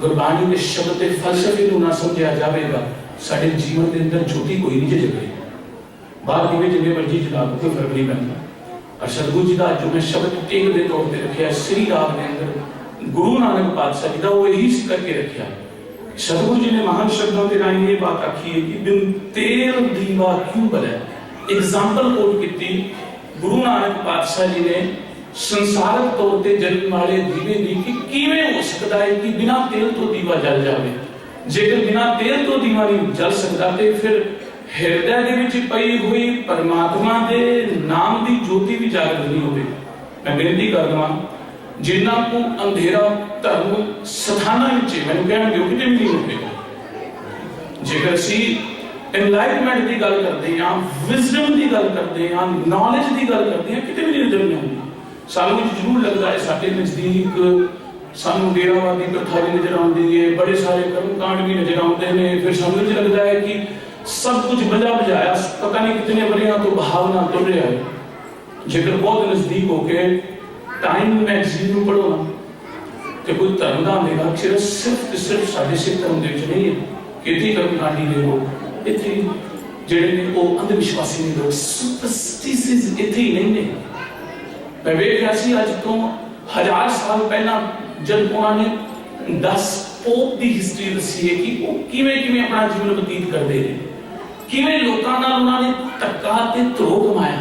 गुरबाणी के शब्द के फलसफे को ना समझा जाएगा, साडे जीवन के अंदर ज्योति कोई नहीं जगेगी। बाहर किवें जिन्ने मर्जी जला कोई फर्क नहीं पैंदा। और सतगुरु जी का जो मैं शब्द टेक के तौर पर रखा श्री राग के अंदर गुरु नानक पातशाह जी का वो यही करके रखा। सतगुरु जी ने महान शब्दों के राही ये बात आखी है कि बिन तेल दीवा क्यों बले। एग्जाम्पल कोट की गुरु नानक पातशाह जी ने संसारक तौर पर जलने वाले दीवे दी कि किवें हो सकता है कि बिना तेल तो दीवा जल जाए। जेकर बिना तेल तो दीवा नहीं जल सकता तो फिर हृदय के विच पई हुई परमात्मा के नाम की ज्योति भी जागृत नहीं होगी। मैं बेनती कर दवां जिन्ना को अंधेरा धर्म सथाना मैंने कहना दिओ कि नहीं होगा। जेकर असी एनलाइटमेंट की गल करते हैं, विजडम की गल करते हैं, नॉलेज की गल करते हैं, कितने भी नजर नहीं आती। सानू जरूर लगता है साडे नजदीक सानू डेरावादी प्रथा भी नजर आती है, बड़े सारे कर्मकांड भी नजर आते हैं। फिर सानू लगता है कि सब कुछ बजा बजाया पता नहीं कितने वरियां तो भावना तुल रहा है। जेकर बहुत नजदीक होके टाइम मैगजीन पढ़ो ना तो कोई धर्म का अंधेरा सिर्फ साडे सिख धर्म के नहीं है कि इतने कर्मकांडी ने लोग, इतने जेडे ने वो अंधविश्वासी ने लोग, सुपरस्टिशियस इतने ही नहीं ने। मैं वेख रहा सी अज तो 1000 साल पहला जब उन्होंने 10 पोप की हिस्ट्री दसी है कि वो किवें अपना जीवन बतीत करते हैं, किवें लोकां नाल उन्होंने धक्का ते धरो कमाया।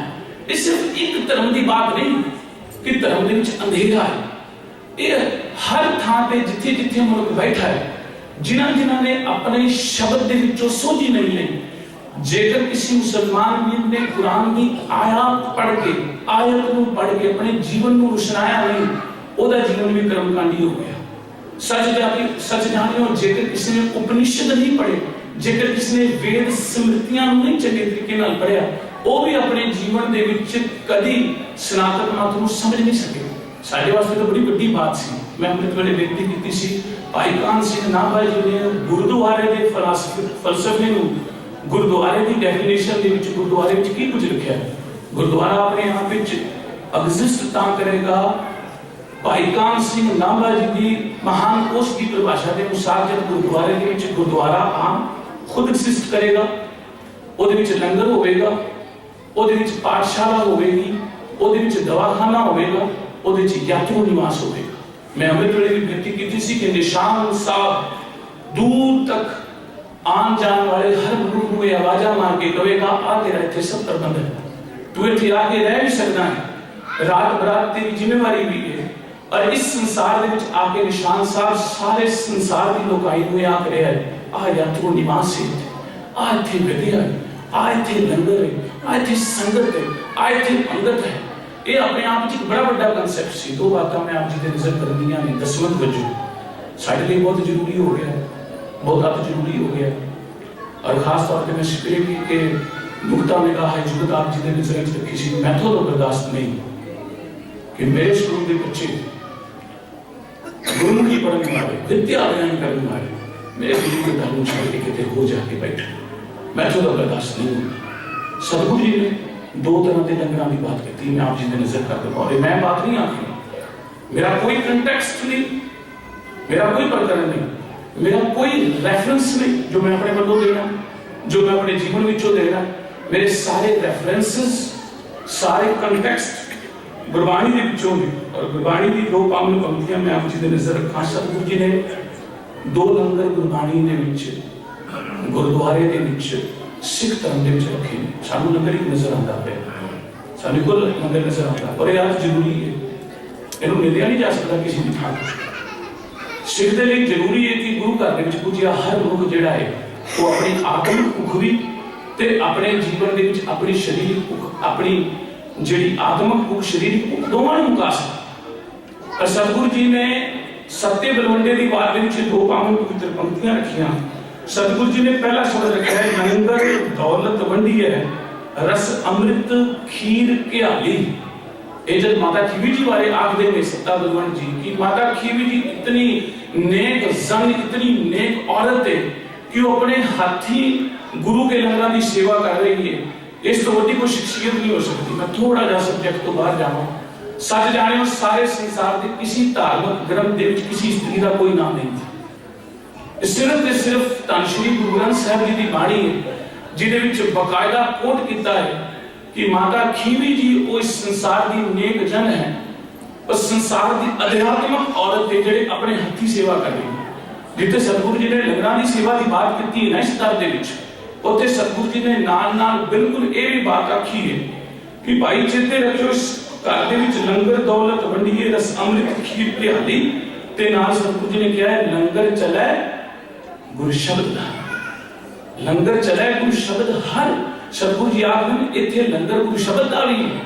ये सिर्फ एक धर्म की बात नहीं कि धर्म के विच अंधेरा है, ये हर थां पे जिथे जिथे मुल्क बैठा है, जिन्हां ने अपने शब्द के विचों सोझी नहीं ली। जेकर किसी मुसलमान वीर ने कुरान की आयत पढ़ के अपने जीवन को रुशनाया नहीं, ओदा जीवन भी कर्मकांडी हो गया। सच जानियो, जेकर किसी ने उपनिषद नहीं पढ़े, जेकर किसी ने वेद स्मृतियां नहीं चंगे तरीके नाल पढ़िया, वो भी अपने जीवन के विच कदी सनातन मत को समझ नहीं सके। साडे वास्ते तो बड़ी बड़ी बात सी। मैं अमृत वेले बेनती की सी, भाई कान सिंह नाभा जी ने गुरुद्वारे के फलसफे नूं, गुरुद्वारे की डेफिनेशन दे विच गुरुद्वारे विच की कुछ लिखा है। गुरुद्वारा अपने आप विच एग्जिस्ट तां करेगा भाई कान सिंह नाभा जी की महान कोश की परिभाषा के अनुसार जब गुरुद्वारे के विच गुरुद्वारा आम खुद एग्जिस्ट करेगा, ਉਹਦੇ ਵਿੱਚ ਲੰਗਰ ਹੋਵੇਗਾ, ਉਹਦੇ ਵਿੱਚ ਪਾਠਸ਼ਾਲਾ ਹੋਵੇਗੀ, ਉਹਦੇ ਵਿੱਚ ਦਵਾਖਾਨਾ ਹੋਵੇਗਾ, ਉਹਦੇ ਵਿੱਚ ਯਾਤਰੂ ਨਿਵਾਸ ਹੋਵੇਗਾ। मैं अमृत वेले भी बेनती की थी कि निशान साहब दूर तक आन जाने वाले हर मनुख को आवाजा मार के कहेगा आ तेरा इतने सब प्रबंध है, तू इतने आके रह भी सकता है, रात बरात तेरी जिम्मेवारी भी है। और इस संसार के विच आके निशान साहब सारे संसार की लोकाई को आख रहा है आ यात्रू निवास है, आ इतने वधिया है, आ इतने लंगर है, आ इतने संगत है, आ इतने पंगत है। ये अपने आप में बड़ा बड़ा कंसैप्ट सी। दो बातें मैं आप जी के नजर करनियां ने दसवंध वजों साडे लिए बहुत जरूरी हो गया, बहुत अति जरूरी हो गया। और खास तौर पर मैं सिक्योरिटी के नुकता निगाह है जुगत आप जी के नजर रखी सी। मैं तो बर्दाश्त नहीं कि मेरे स्कूल के बच्चे गुरुमुखी पढ़ने वाले, विद्या अध्ययन करने वाले मेरे गुरु के धर्म छोड़ के कितने हो जाके बैठे, मैं तो बर्दाश्त नहीं हूँ। सतगुरु जी ने दो तरह के लंगरां की बात की, मैं आप जी ने नजर कर दूंगा। और मैं बात नहीं आखी, मेरा कोई कंटेक्स्ट नहीं, मेरा कोई प्रकरण नहीं, मेरा कोई रेफरेंस नहीं जो मैं अपने बलों देना, जो मैं अपने जीवन विचों देना। मेरे सारे रेफरेंसेस, सारे कंटेक्स्ट गुरबाणी के विचों ने, और गुरबाणी की दो पावन पंक्तियां मैं आप जी की नजर रखा। सतगुरु जी ने दो लंगर गुरबाणी के विच गुरुद्वारे के विच सिख धर्म के विच रखे ने। सानू लंगर ही नजर आता है, सानू कोल लंगर नजर आता, और यह जरूरी है, इन्हों निंदिया नहीं जा सकता किसी भी थां। सिख के लिए जरूरी है कि गुरु घर के पुजिया हर मनुख जिहड़ा है वो अपनी आत्मिक भुख भी ते अपने जीवन के विच अपनी शरीरिक भुख, अपनी जिहड़ी आत्मिक भुख शरीरिक भुख दोवां नूं मुका सके। पर सतगुरु जी ने सत्य बलवंडे की बात में दो पावन पवित्र पंक्तियां रखियां। सतगुरु जी ने पहला शब्द रखा है, लंगर दौलत वंडी है रस अमृत खीर घियाली। ये जब माता खीवी जी बारे आखते हैं सत्ता बलवंड जी की, माता खीवी जी इतनी नेक जन, इतनी नेक औरत है कि वो अपने हाथी गुरु के लंगर की सेवा कर रही है। इस तो वड्डी कोई शख्सियत नहीं हो सकती। मैं थोड़ा जा सब्जेक्ट तो बाहर जावां। सच जाने सारे संसार के किसी धार्मिक ग्रंथ के किसी स्त्री का कोई नाम नहीं, सिर्फ धन श्री गुरु ग्रंथ साहब जी की बाणी है जिहदे बकायदा कोट किया है कि माता खीवी जी वो इस संसार की नेक जन है, उस संसार की अध्यात्मक औरत है जिहड़े अपने हथी सेवा कर रही है। जिथे सतगुरु जी ने लंगरां की सेवा की बात की है ना इस दर दे उत्थे सतगुरु जी ने नाल बिल्कुल ये भी बात आखी है कि भाई चेते रखियो इस घर दे विच लंगर दौलत वंडीए रस अमृत खीर घियाली। ते नाल सतगुरु जी ने कहा है लंगर चलै गुरु शब्द दा, लंगर चलै गुरु शब्द हर। सतगुरु जी आखदे इत्थे लंगर गुरु शब्द दा भी है,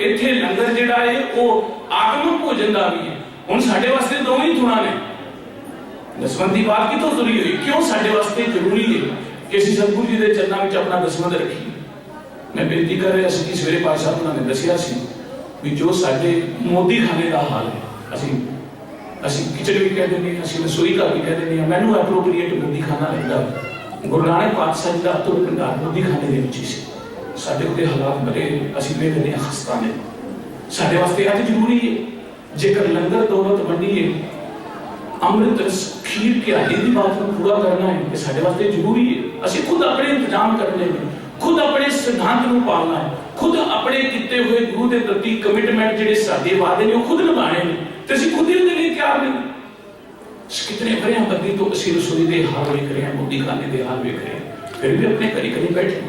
इत्थे लंगर जिहड़ा है वो आत्मिक भोजन दा भी है। हुण साडे वास्ते दोवें ही थुणा ने। दसवंध की बात कितों तुरी हुई, क्यों साडे वास्ते जरूरी है कि असीं सतगुरु जी के चरणों में अपना दसवंध रखीए। मैं बेनती कर रहा सी कि सवेरे पातशाह साहब उन्होंने दसिया सी भी जो साडे मोदी खाने का हाल है, असीं किचन भी कह देंगे, असीं रसोई घर भी कह देंगे, मैनू एप्रोप्रिएट मोदी खाना लगता। गुरु नानक पातशाह जी का अतुट भंडार मोदी खाने के विच सी। साडे उत्ते हालात बड़े असीं वेखदे हां खस्ता ने। साडे वास्ते अज जरूरी है जेकर लंगर दौलत वंडीए अमृत रस खीर घियाली की बात को पूरा करना है, साडे वास्ते जरूरी है। असीं खुद अपने इंतजाम करने हैं, खुद अपने सिद्धांत को पालना है, खुद अपने किते हुए गुरु के प्रति कमिटमेंट जिहड़े साडे वादे ने खुद निभाने ने, ते असीं खुद ही उहदे लई तैयार नहीं। कितने वरियां बदी तो असीं रसोई दे हाल वेख रहे हैं, मोदी खाने दे हाल वेख रहे हैं, फिर भी अपने घरी बैठे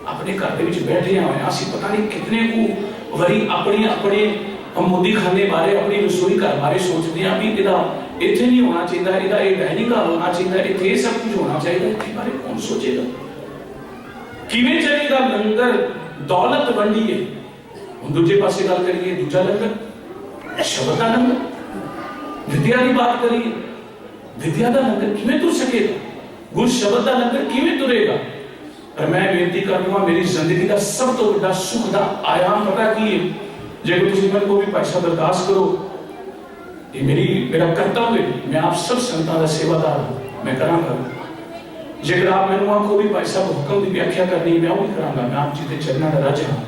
अपने घर के विच बैठे हुए असीं पता नहीं कितने को वरी अपने मोदी खाने बारे, अपनी रसोई घर बारे सोचते हैं भी इहदा इत्थे नहीं होना चाहिए, इहदा ये डाइनिंग हॉल होना चाहिए, इत्थे ये सब कुछ होना चाहिए। इत्थे बारे कौन सोचेगा? किवें चलेगा लंगर दौलत वंडीए। हुण दूजे पासे गल करिए दूजा लंगर शब्द दा लंगर, विद्या की बात करिए विद्या का लंगर किवें तुर सकेगा? गुर शब्द का लंगर किवें तुरेगा? पर मैं बेनती करूंगा मेरी जिंदगी का सब तो बड़ा सुख का आयाम पता की है, जेकर तुसीं मेरे को भी पैसा बर्दाश्त करो, ये मेरा कर्तव्य है। मैं आप सब संतां का सेवादार हूं, मैं करांगा। जेकर आप मैनूं आखो भी भाई साहब हुक्म की व्याख्या करनी, मैं वो भी करांगा, मैं आप जी के चरणों का राजा हां।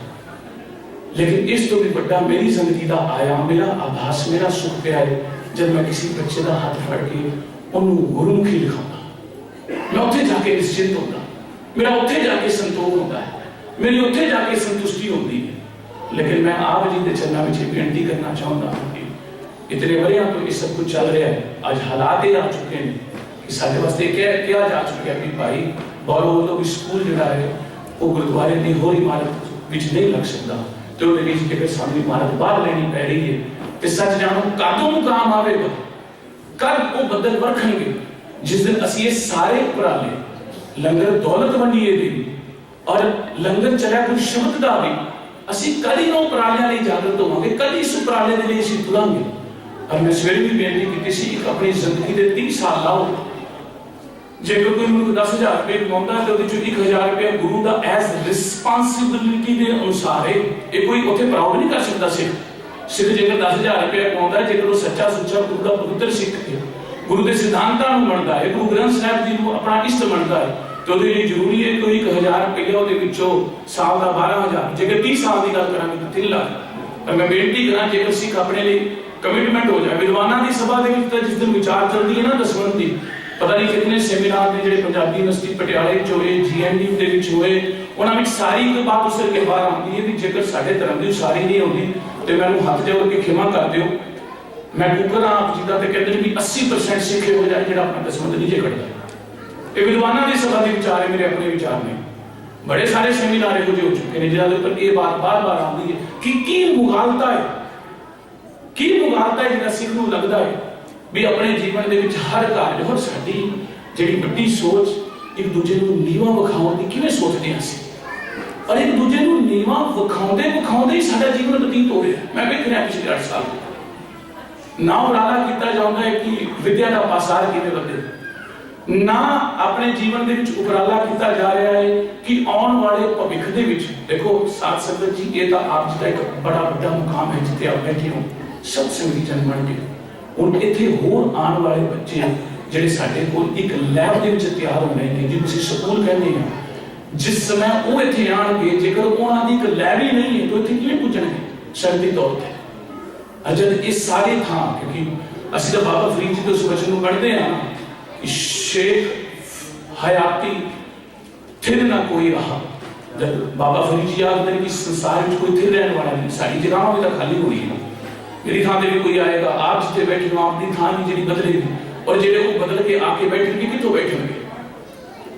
लेकिन इस तो भी बड़ा मेरी जिंदगी का आयाम, मेरा आभास, मेरा सुख पिया है जब मैं किसी बच्चे का हाथ फड़ के उन्होंने गुरुमुखी लिखाऊंगा। मैं उत्थे जाके निश्चिंत होता, मेरा उत्थे जाके संतोष होता है, मेरी उत्थे जाके संतुष्टि होती है। लेकिन मैं आप जी के चरणों में बेनती करना चाहूँगा कि इतने वरियां तो ये सब कुछ चल रहा है, आज हालात ये आ चुके हैं कि साढ़े वास्ते क्या जा चुके हैं कि भाई बोलो तो भी स्कूल जिहड़ा है वो गुरुद्वारे की होर इमारत विच नहीं लग सकता, तो वो जेकर सानू इमारत बाहर लेनी पै रही है तो सच जानो कदों मुकाम आवेगा, कब वो बदल वरखणगे जिस दिन असीं ये सारे उपराले लंगर दौलत वंडीए दे और लंगर चलिया गुरु शब्द दा भी असीं कदी ना उपरालियां लई जागृत होवांगे, कदी इस उपराले दे लई असीं तुरांगे। और मैं सवेरे भी बेनती की सी अपनी जिंदगी के 30 साल लाओ, जेकर कोई मुझे 10,000 रुपये कमाता है तो 1,000 रुपया गुरु का एज रिस्पांसिबिलिटी के अनुसार है, ये कोई उसे प्राउड नहीं कर सकता। सिख जेकर 10,000 रुपया कमाता है, जेकर वो सच्चा सुच्चा गुरु का पवित्र सिख है, गुरु के सिद्धांतों को मनता है, गुरु ग्रंथ साहब जी को अपना इष्ट मनता है, तो जरूरी है कोई 1,000 रुपया वो साल का 12,000, जेकर 30 साल की गल करेंगे तो 3 लाख। पर मैं बेनती करा जेकर सिख अपने लिए कमिटमेंट हो जाए, विद्वाना की सभा जिस दिन विचार चलती है ना दसवंध की, पता नहीं कितने सेमिनार ने जो पंजाबी यूनिवर्सिटी पटियाले होए, GNDU के होए, उन्होंने सारी एक बात उस के बाहर आती है भी जेकर साढ़े धर्म की सारी नहीं होती तो मैं हाथ जोड़ के खिमा कर दो। मैं कुकर हाँ आप जी का कहते भी 80% सिख हो जाए जो अपना दसवंध नहीं जे कटता। ये विद्वानों की सभा के विचार है, मेरे अपने विचार ने। बड़े सारे सेमिनार यहो हो चुके हैं जिन्होंने पर यह बात बार बार आती है कि की मुगालता है, की मुगालता है जिन्हें सिख को लगता है भी अपने जीवन के हर कार्य और साड़ी जी बड़ी सोच एक दूजे को नीवा विखाने की किवें सोचते हैं असीं, और एक दूजे को नीवा विखाते विखाते ही साडा जीवन बतीत हो रहा है। मैं देख रहा पिछले 8 साल ना उपराला किया जाता है कि विद्या का पासार किवें वधे, ना अपने जीवन के विच उपराला किया जा रहा है कि आने वाले भविख दे विच देखो साथ संगत जी ये तो आप जी का एक बड़ा बड़ा मुकाम है जिथे आप बैठे हो सब संगती जन बन के हुण इत्थे होर आने वाले बच्चे जिहड़े साडे कोल एक लैब दे विच तैयार होने ने जिन्होंने असीं स्कूल कहते हैं, जिस समय वो इत्थे आउणगे जेकर उन्हां दी एक लैब ही नहीं है तो इत्थे किवें पुज्जणगे शर्ती तौर ते। अजद इस सारी थां क्योंकि असीं तो बाबा फरीद जी तो उस वचन को पढ़ते हैं शेख हयाती थिर ना कोई रहा। जब बाबा फरीद जी आखते कि संसार में कोई थिर रहने वाला नहीं, सारी जगह भी तो खाली हो रही है। मेरी थां ते भी कोई आएगा, आप जिथे बैठे हो आपकी थां भी जी बदलेगी और जेडे वो बदल के आके बैठेंगे कितों बैठेंगे,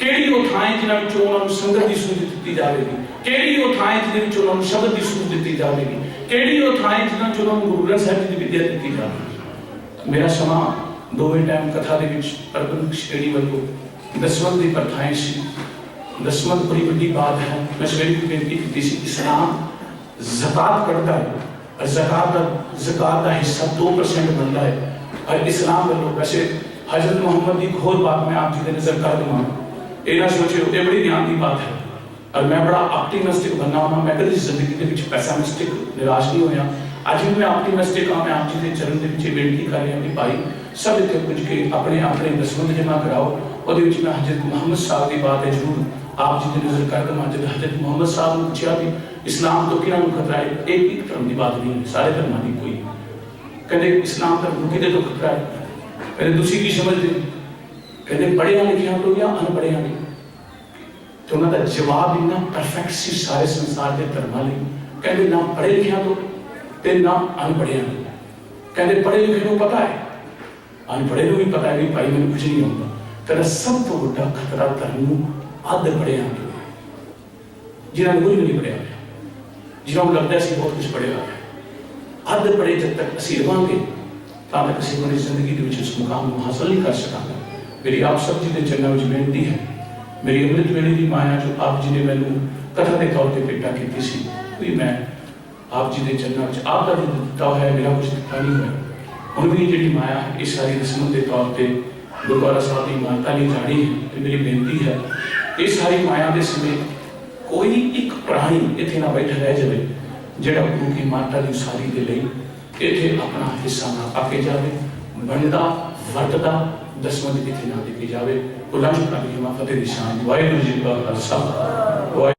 केड़ी वो थाएं जिन्हां विच उन्हां नूं संगत दी सूझ दित्ती जावेगी, केड़ी वो थाएं जिहदे विच उन्हां नूं शब्द दी सूझ दित्ती जावेगी, केड़ी वो थाएं जिन्हां विच उन्हां नूं गुरु ग्रंथ साहिब दी विद्या दित्ती जावेगी। मेरा समा दोवें टाइम कथा दे विच प्रबंधक श्रेणी वालों दसवंध दी प्रथाएं सी। दसवंध बड़ी बड़ी बात है। मैं सवेरे भी बेनती की थी इस्लाम ज़कात करता है और ज़कात का हिस्सा 2% बनता है और इस्लाम वालों वैसे हजरत मोहम्मद की घोर बात मैं आप जी की नजर कर दूंगा, ये ना सोचो ये बड़ी ध्यान की बात है और मैं बड़ा ऑप्टिमिस्टिक बनना होना, मैं कभी जिंदगी के पैसामिस्टिक निराश नहीं होया। आज भी मैं ऑप्टिमिस्टिक हाँ, मैं आप जी के चरण के बेनती कर रहा कि भाई सब इतने पुज के अपने अपने दसवंध जमा कराओ। और मैं हजरत मोहम्मद साहब की बात है जरूर आप जी की नजर कर दूंगा। जब हजरत मोहम्मद साहब ने पूछा भी इस्लाम तो किन्हों खतरा है, एक धर्म की बात नहीं है, सारे धर्मों की कोई कहते इस्लाम धर्म कि तो खतरा है, कहते दूसरी की समझते कहते पढ़िया लिखिया तो या अनपढ़िया नहीं। तो उन्होंने जवाब इन्ना परफेक्ट सी सारे संसार के धर्मों लिए, कहते ना पढ़े लिखिया तो ना अनपढ़िया नहीं। कहते पढ़े लिखे को पता है, अनपढ़े को भी पता है कि भाई मैंने कुछ नहीं होता। कहते सब तो बड़ा खतरा धर्म अध पढ़िया जिन्होंने कुछ भी नहीं पढ़िया, जिन्होंने लगता है बहुत कुछ पढ़िया है। अध पढ़े जब तक असी रहांगे तब तक असी अपनी जिंदगी के उस मुकाम को हासिल नहीं कर सकांगे। मेरी आप सब जी के चरणों में बेनती है, मेरी अमृत वेले की माया जो आप जी ने मैनू कथा के तौर पर भेटा की सी, कोई मैं आप जी के चरणों में आपका जो दिता है मेरा कुछ दिता नहीं है। हम भी जी माया है इस सारी रस्म के तौर पर गुरुद्वारा साहब की मानता नहीं जानी है। तो मेरी बेनती है ये सारी माया के समय कोई एक प्राणी इतने ना बैठा रह जाए जोड़ा गुरु की मानता की सारी के लिए इतने अपना हिस्सा ना पाके जाए, बनता वरतता दसवंध इतने ना दिखी जाए। तो लंच का फतेह दी शान वाहिगुरू जी का खालसा।